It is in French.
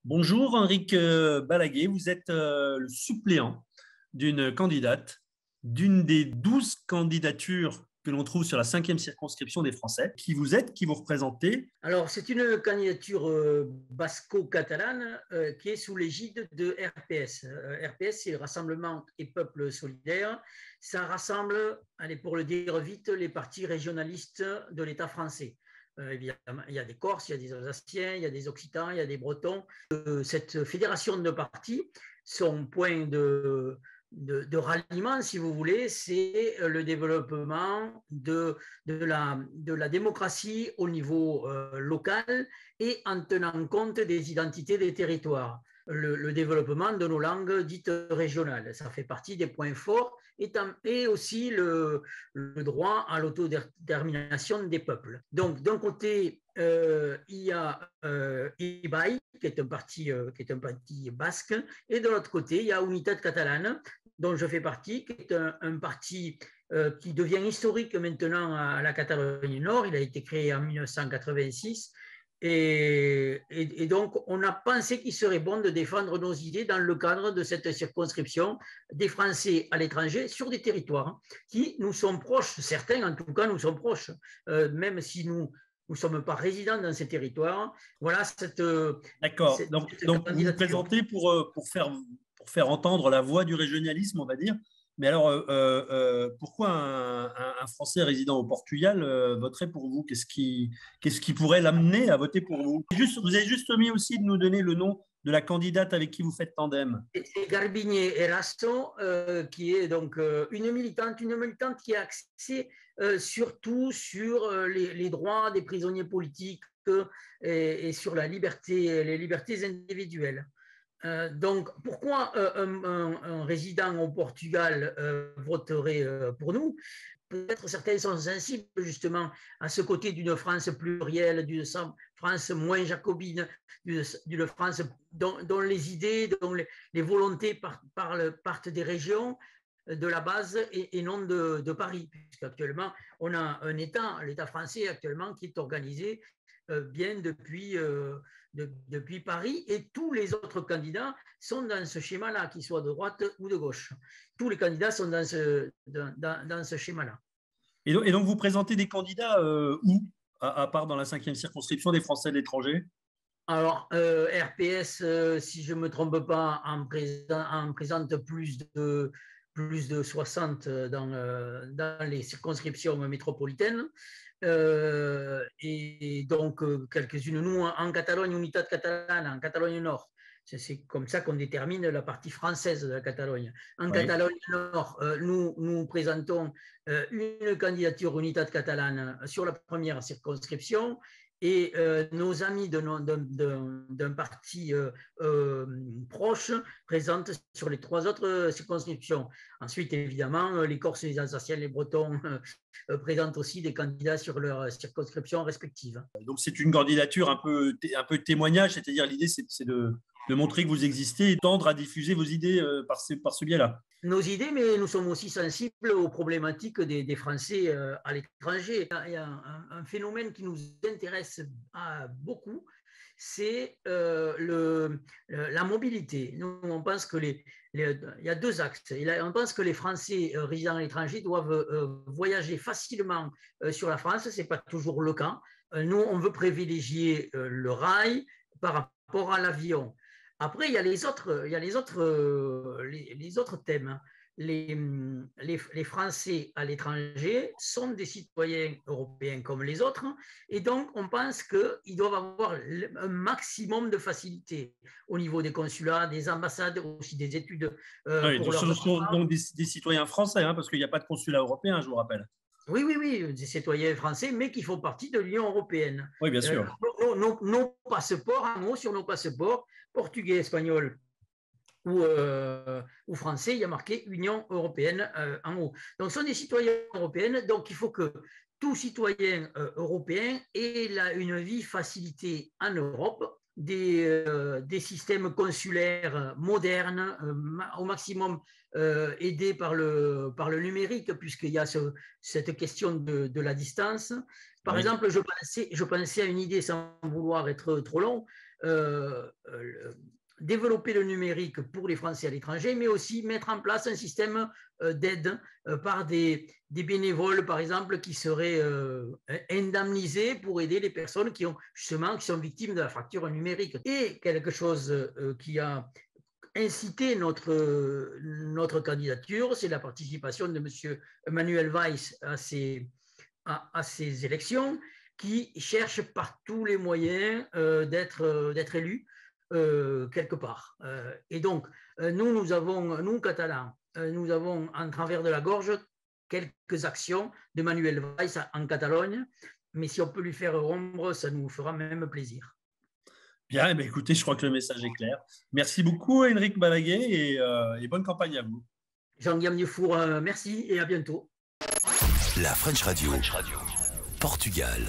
Bonjour Henrique Balaguer, vous êtes le suppléant d'une candidate d'une des 12 candidatures que l'on trouve sur la cinquième circonscription des Français. Qui vous êtes, qui vous représentez? Alors, c'est une candidature basco-catalane qui est sous l'égide de RPS. RPS, c'est le Rassemblement et Peuple Solidaire. Ça rassemble, allez, pour le dire vite, les partis régionalistes de l'État français. Évidemment, il y a des Corses, il y a des Alsaciens, il y a des Occitans, il y a des Bretons. Cette fédération de partis, son point de ralliement, si vous voulez, c'est le développement de la démocratie au niveau local et en tenant compte des identités des territoires. Le développement de nos langues dites régionales. Ça fait partie des points forts et aussi le droit à l'autodétermination des peuples. Donc, d'un côté, il y a IBAI, qui est un parti basque, et de l'autre côté, il y a Unitat Catalane, dont je fais partie, qui est un parti qui devient historique maintenant à la Catalogne Nord. Il a été créé en 1986. Et donc, on a pensé qu'il serait bon de défendre nos idées dans le cadre de cette circonscription des Français à l'étranger sur des territoires qui nous sont proches. Certains, en tout cas, nous sont proches, même si nous ne sommes pas résidents dans ces territoires. Voilà cette. D'accord. Donc vous vous présentez pour faire entendre la voix du régionalisme, on va dire. Mais alors, pourquoi un Français résidant au Portugal voterait pour vous? Qu'est-ce qui pourrait l'amener à voter pour vous? Vous avez juste omis aussi de nous donner le nom de la candidate avec qui vous faites tandem. C'est Garbiñe Erasto, qui est donc une militante qui est axée surtout sur les droits des prisonniers politiques et sur les libertés individuelles. Donc, pourquoi un résident au Portugal voterait pour nous? Peut-être certains sont sensibles justement à ce côté d'une France plurielle, d'une France moins jacobine, d'une France dont les idées, dont les volontés partent des régions, de la base et non de Paris. Puisqu'actuellement, on a un État, l'État français actuellement, qui est organisé bien depuis Paris, et tous les autres candidats sont dans ce schéma-là, qu'ils soient de droite ou de gauche. Tous les candidats sont dans ce schéma-là. Et donc, vous présentez des candidats où, à part dans la cinquième circonscription des Français de l'étranger? Alors, RPS, si je ne me trompe pas, en présente plus de 60 dans les circonscriptions métropolitaines. Et donc, quelques-unes, nous, en Catalogne, Unitat Catalane, en Catalogne Nord, c'est comme ça qu'on détermine la partie française de la Catalogne. En Catalogne Nord, nous présentons une candidature Unitat Catalane sur la première circonscription, et nos amis d'un parti proche présentent sur les 3 autres circonscriptions. Ensuite, évidemment, les Corses, les Alsaciens, les Bretons présentent aussi des candidats sur leurs circonscriptions respectives. Donc, c'est une candidature un peu témoignage, c'est-à-dire l'idée, c'est de montrer que vous existez et tendre à diffuser vos idées par ce biais-là. Nos idées, mais nous sommes aussi sensibles aux problématiques des Français à l'étranger. Il y a un phénomène qui nous intéresse beaucoup, c'est la mobilité. Nous, on pense que il y a 2 axes. On pense que les Français résidant à l'étranger doivent voyager facilement sur la France. Ce n'est pas toujours le cas. Nous, on veut privilégier le rail par rapport à l'avion. Après, il y a les autres thèmes. Les Français à l'étranger sont des citoyens européens comme les autres, et donc on pense qu'ils doivent avoir un maximum de facilité au niveau des consulats, des ambassades, aussi des études. Oui, donc ce sont donc des citoyens français, hein, parce qu'il n'y a pas de consulat européen, je vous rappelle. Oui, des citoyens français, mais qui font partie de l'Union européenne. Oui, bien sûr. Nos passeports, en haut, sur nos passeports, portugais, espagnols ou français, il y a marqué Union européenne en haut. Donc, ce sont des citoyens européens, donc il faut que tout citoyen européen ait une vie facilitée en Europe, des systèmes consulaires modernes, au maximum aidés par le numérique, puisqu'il y a cette question de la distance. Par exemple, je pensais à une idée, sans vouloir être trop long. développer le numérique pour les Français à l'étranger, mais aussi mettre en place un système d'aide par des bénévoles, par exemple, qui seraient indemnisés pour aider les personnes qui sont victimes de la fracture numérique. Et quelque chose qui a incité notre candidature, c'est la participation de M. Manuel Valls à ces élections, qui cherche par tous les moyens d'être élu quelque part. Et donc, nous, Catalans, nous avons en travers de la gorge quelques actions de Manuel Valls en Catalogne, mais si on peut lui faire ombre, ça nous fera même plaisir. Bien, eh bien, écoutez, je crois que le message est clair. Merci beaucoup, Enric Balaguer, et bonne campagne à vous. Jean-Guillaume Dufour, merci et à bientôt. La French Radio, Portugal.